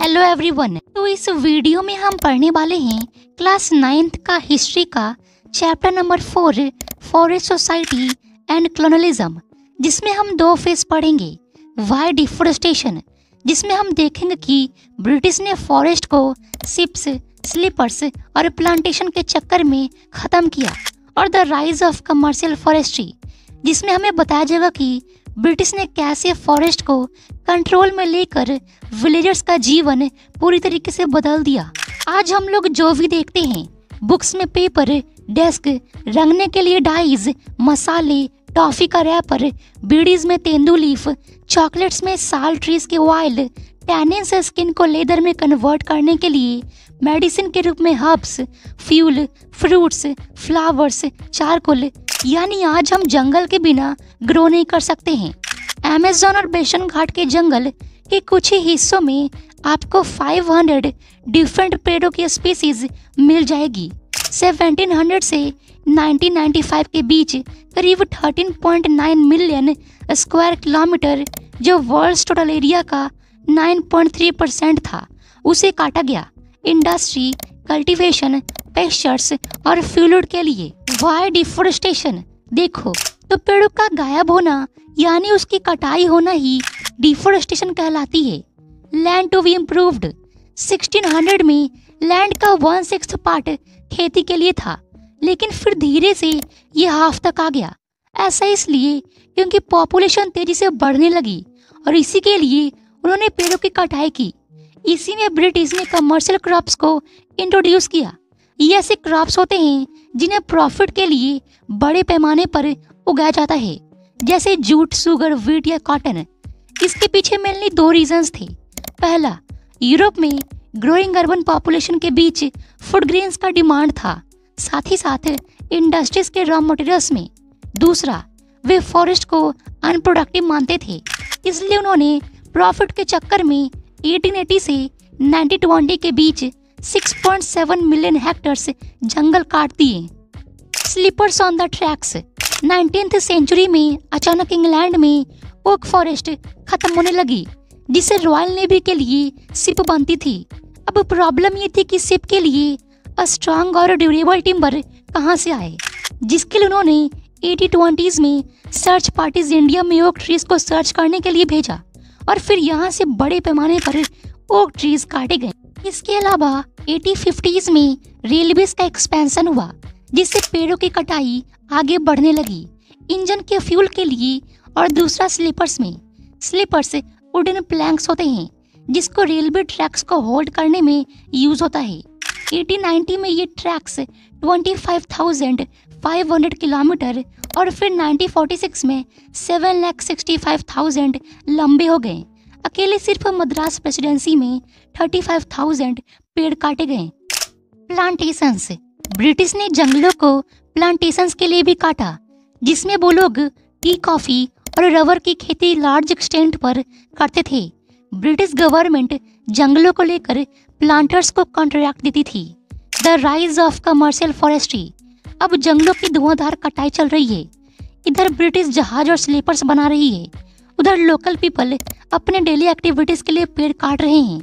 Hello everyone. तो इस video में हम पढ़ने वाले हैं क्लास 9th का हिस्ट्री का chapter number 4 forest society and colonialism, जिसमें हम दो फेज पढ़ेंगे। वाई डिफोरेस्टेशन, जिसमें हम देखेंगे कि ब्रिटिश ने फॉरेस्ट को शिप्स, स्लीपर्स और प्लांटेशन के चक्कर में ख़त्म किया, और the rise of commercial forestry, जिसमें हमें बताया जाएगा कि ब्रिटिश ने कैसे फॉरेस्ट को कंट्रोल में लेकर विलेजर्स का जीवन पूरी तरीके से बदल दिया। आज हम लोग जो भी देखते हैं, बुक्स में पेपर, डेस्क, रंगने के लिए डाइज, मसाले, टॉफी का रैपर, बीडीज में तेंदू लीफ, चॉकलेट्स में साल ट्रीज के ऑयल, टैनिन से स्किन को लेदर में कन्वर्ट करने के लिए मेडिसिन के रूप में herbs, fuel, fruits, flowers, charcoal, यानी आज हम जंगल के बिना ग्रो नहीं कर सकते हैं। अमेज़न और बेसन घाट के जंगल के कुछ ही हिस्सों में आपको 500 डिफरेंट पेड़ों की स्पीसीज मिल जाएगी। 1700 से 1995 के बीच करीब 13.9 मिलियन स्क्वायर किलोमीटर, जो वर्ल्ड टोटल एरिया का 9.3% था, उसे काटा गया इंडस्ट्री, कल्टीवेशन, पेस्चर्स और फ्यूल के लिए। वाई डिफोरेस्टेशन, देखो तो पेड़ों का गायब होना यानी उसकी कटाई होना ही डिफोरेस्टेशन कहलाती है। लैंड टू बी इम्प्रूव्ड, 1600 में लैंड का 1/6 पार्ट खेती के लिए था, लेकिन फिर धीरे से ये हाफ तक आ गया। ऐसा इसलिए क्योंकि पॉपुलेशन तेजी से बढ़ने लगी और इसी के लिए उन्होंने पेड़ों की कटाई की। इसी में ब्रिटिश ने कमर्शियल क्रॉप्स को इंट्रोड्यूस किया। ये ऐसे क्रॉप्स होते हैं जिन्हें प्रॉफिट के लिए बड़े पैमाने पर उगाया जाता है, जैसे जूट, शुगर, व्हीट या कॉटन। इसके पीछे मेनली दो रीजंस थे। पहला, यूरोप में ग्रोइंग अर्बन पॉपुलेशन के बीच फूड ग्रेन्स का डिमांड था, साथ ही साथ इंडस्ट्रीज के रॉ मटेरियल्स में। दूसरा, वे फॉरेस्ट को अनप्रोडक्टिव मानते थे, इसलिए उन्होंने प्रॉफिट के चक्कर में 1880 से 1920 के बीच 6.7 मिलियन हेक्टर्स जंगल काट दिए। Sleepers on the tracks, 19th century में अचानक इंग्लैंड में ओक फॉरेस्ट खत्म होने लगी, जिससे रॉयल नेवी के लिए शिप बनती थी। अब प्रॉब्लम ये थी कि शिप के लिए स्ट्रॉन्ग और ड्यूरेबल टिम्बर कहाँ से आए, जिसके लिए उन्होंने 8020s में सर्च पार्टीज इंडिया में ओक ट्रीज को सर्च करने के लिए भेजा, और फिर यहाँ से बड़े पैमाने पर ओक ट्रीज काटे गए। इसके अलावा 8050s में रेलवेज का एक्सपेंशन हुआ, जिससे पेड़ों की कटाई आगे बढ़ने लगी, इंजन के फ्यूल के लिए। और दूसरा, स्लीपर्स में, स्लीपर्स वुडन प्लैंक्स होते हैं जिसको रेलवे ट्रैक्स को होल्ड करने में यूज होता है। 1890 में ये ट्रैक्स 25,500 किलोमीटर और फिर 1946 में 7,65,000 लंबे हो गए। अकेले सिर्फ मद्रास प्रेसिडेंसी में 35,000 पेड़ काटे गए। प्लांटेशंस, ब्रिटिश ने जंगलों को प्लांटेशंस के लिए भी काटा, जिसमें वो लोग टी, कॉफी और रबर की खेती लार्ज एक्सटेंट पर करते थे। ब्रिटिश गवर्नमेंट जंगलों को लेकर प्लांटर्स को कॉन्ट्रैक्ट देती थी। The rise of commercial forestry, अब जंगलों की धुआंधार कटाई चल रही है। इधर ब्रिटिश जहाज और स्लीपर्स बना रही है, उधर लोकल पीपल अपने डेली एक्टिविटीज के लिए पेड़ काट रहे हैं।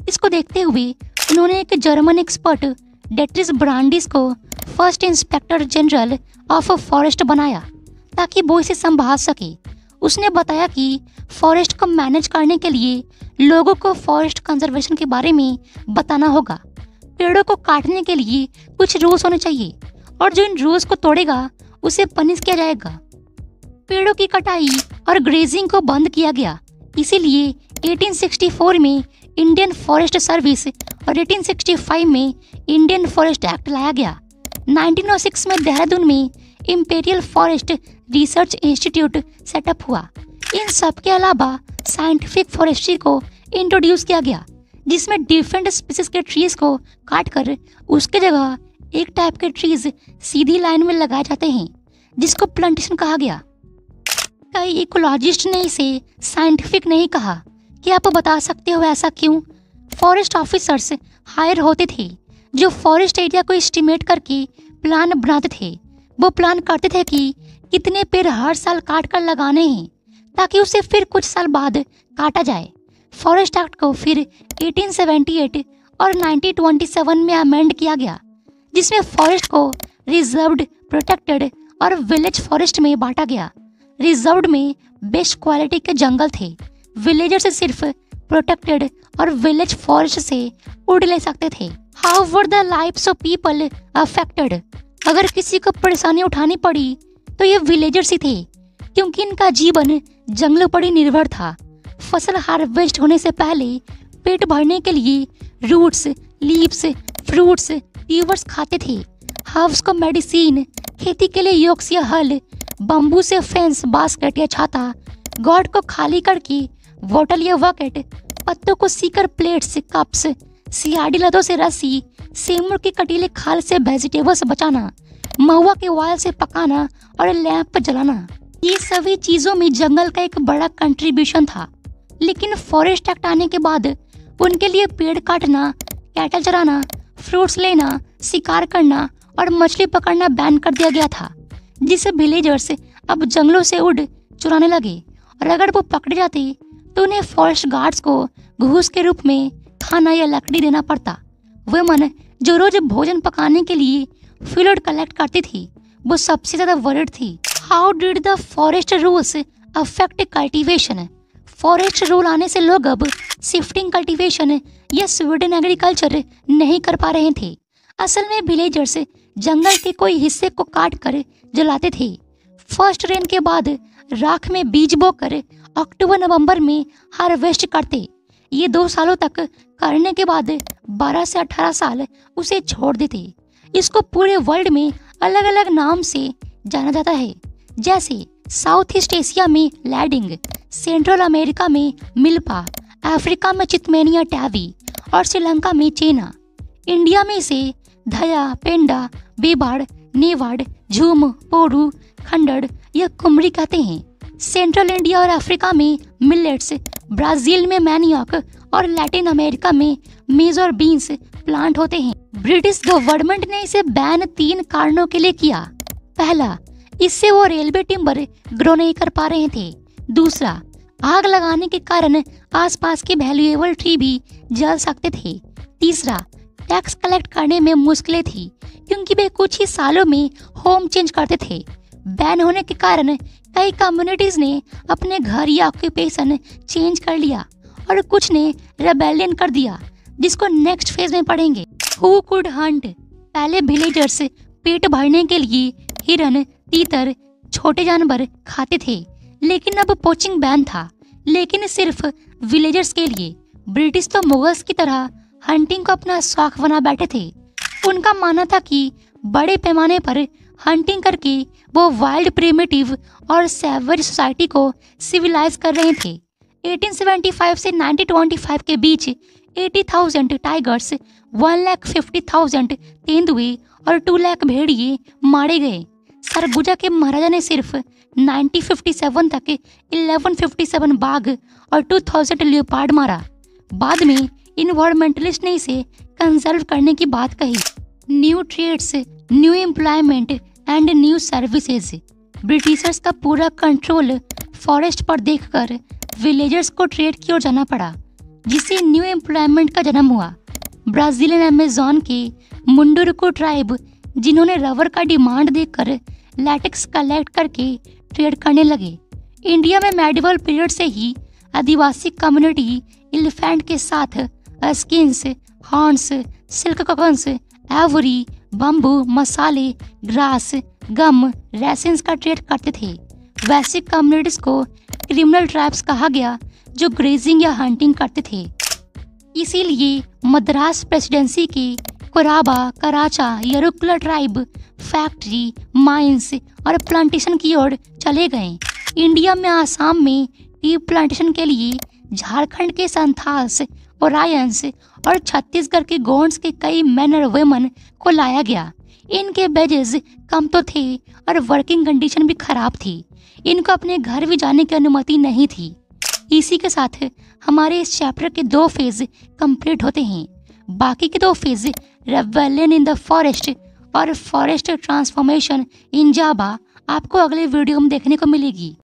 इसको देखते हुए उन्होंने एक जर्मन एक्सपर्ट डेट्रिस ब्रांडिस को first inspector general of forest बनाया, ताकि वो इसे संभाल सके। उसने बताया कि फॉरेस्ट को मैनेज करने के लिए लोगों को फॉरेस्ट कंजर्वेशन के बारे में बताना होगा। पेड़ों को काटने के लिए कुछ रूल्स होने चाहिए, और जो इन रूल्स को तोड़ेगा उसे पनिश किया जाएगा। पेड़ों की कटाई और ग्रेजिंग को बंद किया गया, इसीलिए 1864 में इंडियन फॉरेस्ट सर्विस और 1865 में इंडियन फॉरेस्ट एक्ट लाया गया। 1906 में देहरादून में imperial forest research institute setup हुआ। इन सब के अलावा साइंटिफिक फॉरेस्ट्री को इंट्रोड्यूस किया गया, जिसमें डिफरेंट स्पीसीज के ट्रीज को काटकर उसके जगह एक टाइप के ट्रीज सीधी लाइन में लगाए जाते हैं, जिसको प्लांटेशन कहा गया। कई इकोलॉजिस्ट ने इसे साइंटिफिक नहीं कहा। क्या आप बता सकते हो ऐसा क्यों? फॉरेस्ट ऑफिसर्स हायर होते थे जो फॉरेस्ट एरिया को एस्टिमेट करके प्लान बनाते थे। वो प्लान करते थे कि कितने पेड़ हर साल काट कर लगाने हैं, ताकि उसे फिर कुछ साल बाद काटा जाए। फॉरेस्ट एक्ट को फिर 1878 और 1927 में अमेंड किया गया, जिसमें फॉरेस्ट को रिजर्व्ड, प्रोटेक्टेड और विलेज फॉरेस्ट में बांटा गया। रिजर्व्ड में बेस्ट क्वालिटी के जंगल थे। विलेजर्स सिर्फ प्रोटेक्टेड और विलेज फॉरेस्ट से वुड ले सकते थे। How were the lives of people affected? अगर किसी को परेशानी उठानी पड़ी तो ये विलेजर्स ही थे, क्योंकि इनका जीवन जंगलों पर ही निर्भर था। फसल हार्वेस्ट होने से पहले पेट भरने के लिए रूट्स, लीव्स, फ्रूट्स, ट्यूबर्स खाते थे। हर्ब्स को मेडिसिन, खेती के लिए योक्स या हल, बम्बू से फेंस, बास्केट या छाता, गॉड को खाली करके बोतल या बकेट, पत्तों को सीकर प्लेट्स, कप्स, सियाडी लदों से रस्सी, सेमूर की कटीले खाल से वेजिटेबल्स बचाना, महुआ के वायल से पकाना और लैंप जलाना, ये सभी चीजों में जंगल का एक बड़ा कंट्रीब्यूशन था। लेकिन फॉरेस्ट एक्ट आने के बाद उनके लिए पेड़ काटना, कैटल चराना, फ्रूट्स लेना, शिकार करना और मछली पकड़ना बैन कर दिया गया था, जिससे विलेजर्स अब जंगलों से वुड चुराने लगे और अगर वो पकड़े जाते तो उन्हें फॉरेस्ट गार्ड्स को घूस के रूप में खाना या लकड़ी देना पड़ता। वुमेन जो रोज भोजन पकाने के लिए फील्ड कलेक्ट करती थी, वो सबसे ज्यादा वरीड थी। How did the forest rules affect cultivation? Forest rule आने से लोग अब शिफ्टिंग कल्टीवेशन या स्वीडन एग्रीकल्चर नहीं कर पा रहे थे। असल में विलेजर्स जंगल के कोई हिस्से को काट कर जलाते थे। फर्स्ट रेन के बाद राख में बीज बोकर अक्टूबर-नवंबर में हार्वेस्ट करते। ये 2 सालों तक करने के बाद 12 से 18 साल उसे छोड़ देते। इसको पूरे वर्ल्ड में अलग अलग नाम से जाना जाता है, जैसे साउथ ईस्ट एशिया में लैडिंग, सेंट्रल अमेरिका में मिल्पा, अफ्रीका में चितमेनिया टैवी और श्रीलंका में चेना। इंडिया में इसे धया, पेंडा, बेबाड़, नेवाड़, झूम, पोड़ू, खंडड़ या कुमरी कहते हैं। सेंट्रल इंडिया और अफ्रीका में मिलेट्स, ब्राजील में मैनियॉक और लैटिन अमेरिका में मेज और बीन्स प्लांट होते हैं। ब्रिटिश गवर्नमेंट ने इसे बैन 3 कारणों के लिए किया। पहला, इससे वो रेलवे टिम्बर ग्रो नहीं कर पा रहे थे। दूसरा, आग लगाने के कारण आसपास के वैल्यूएबल ट्री भी जल सकते थे। तीसरा, टैक्स कलेक्ट करने में मुश्किलें थी, क्योंकि वे कुछ ही सालों में होम चेंज करते थे। बैन होने के कारण कई कम्युनिटीज ने अपने घर या ऑक्यूपेशन चेंज कर लिया और कुछ ने रेबेलियन कर दिया, जिसको नेक्स्ट फेज में पढ़ेंगे। Who could Hunt? पहले विलेजर्स पेट भरने के लिए हिरन, तीतर, छोटे जानवर खाते थे, लेकिन अब पोचिंग बैन था, लेकिन सिर्फ विलेजर्स के लिए। ब्रिटिश तो मुगल्स की तरह हंटिंग को अपना शौक बना बैठे थे। उनका मानना था कि बड़े पैमाने पर हंटिंग करके वो वाइल्ड, प्रिमिटिव और सैवेज सोसाइटी को सिविलाइज कर रहे थे। 1875 से 1925 के बीच 80,000 टाइगर्स, 1,50,000 तेंदुए और 2 लाख भेड़िए मारे गए। सरगुजा के महाराजा ने सिर्फ 1957 तक 1157 बाघ और 2000 लियोपार्ड मारा। बाद में इन्वायरमेंटलिस्ट ने इसे कंजर्व करने की बात कही। New trades, new employment and new services. Britishers का पूरा कंट्रोल फॉरेस्ट पर देखकर विलेजर्स को ट्रेड की ओर जाना पड़ा, जिससे न्यू एम्प्लॉयमेंट का जन्म हुआ। ब्राजीलियन अमेज़न के मुंडुरुकु ट्राइब, जिन्होंने रबर का डिमांड देखकर लैटेक्स कलेक्ट करके ट्रेड करने लगे। इंडिया में मेडिवल पीरियड से ही आदिवासी कम्युनिटी एलिफेंट के साथ skins, horns, silk cocoons, ivory, bamboo, मसाले, ग्रास, गम, रेसिन्स का ट्रेड करते थे। वैसे कम्युनिटीज को क्रिमिनल ट्राइब्स कहा गया, जो ग्रेजिंग या हंटिंग करते थे। इसीलिए मद्रास प्रेसिडेंसी के कोराबा, कराचा, यरुकुला ट्राइब फैक्ट्री, माइंस और प्लांटेशन की ओर चले गए। इंडिया में आसाम में टी प्लांटेशन के लिए झारखंड के संथाल्स, ओरायंस और छत्तीसगढ़ के गोंड्स के कई मैन और वुमेन को लाया गया। इनके वेजेस कम तो थे और वर्किंग कंडीशन भी खराब थी। इनको अपने घर भी जाने की अनुमति नहीं थी। इसी के साथ हमारे इस चैप्टर के 2 फेज कंप्लीट होते हैं। बाकी के 2 phase, rebellion in the forest और फॉरेस्ट ट्रांसफॉर्मेशन इन जावा, आपको अगले वीडियो में देखने को मिलेगी।